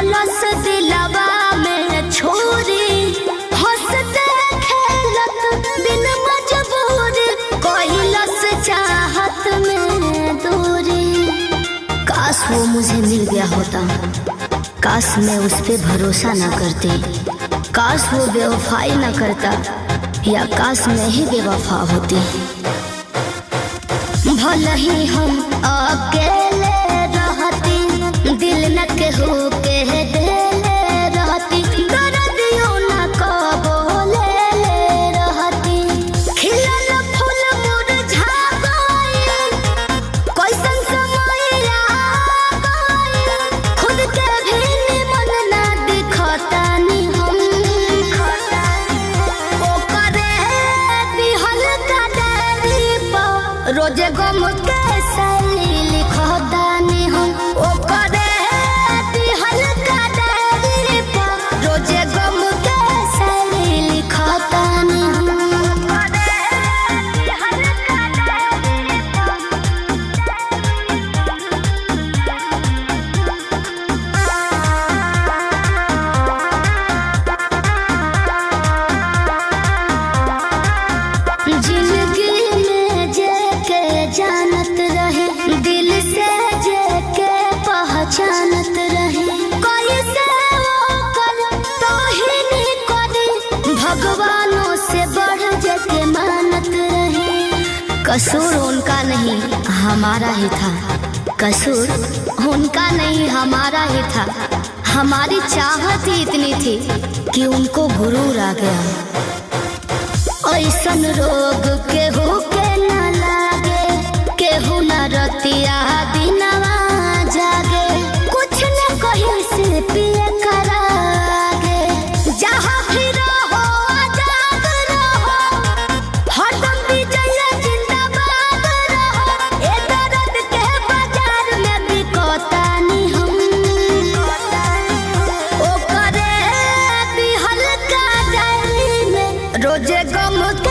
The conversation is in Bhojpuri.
मरलस दिलवा में छोरी, हंसते खेलत बिन मजबूरी, कहलस चाहत में दूरी। काश वो मुझे मिल गया होता, काश मैं उस पे भरोसा ना करती, काश वो बेवफाई ना करता, या काश मैं ही बेवफा होती। भले ही हम अकेले रहती, दिल न केहू के देले रहती, दर्दियों न कबो ले रहती। खिलल फूल मुरझा गइल, कैसन समय आ गइल, खुद के भी निमन ना दिखतानी हम। ओकरे दिहल का डायरी पर रोजे गम के सैली लिखतानी हम। ओकरे दिहल का डायरी पर रोजे गम के सैली लिखतानी हम। ओकरे दिहल का डायरी पर जिंदगी में जे के जानत रहे, दिल से जे के पहचानत रहे, कैसे वो कर तो ही नहीं करे, भगवानों से बढ़ जे के मानत रहे। कसूर उनका नहीं हमारा ही था, कसूर उनका नहीं हमारा ही था। हमारी चाहत ही इतनी थी कि उनको गुरूर आ गया। ऐसन रोग केहू के न लागे, केहू न रतिया दिनवा जागे, कुछ न कहीं से पिए करागे। जहाँ भी रहो आजाद रहो, हरदम विजय जिंदाबाद रहो। ए दर्द के बाजार में बिकतानी हम। ओकरे दिहल का डायरी में रोजे गम के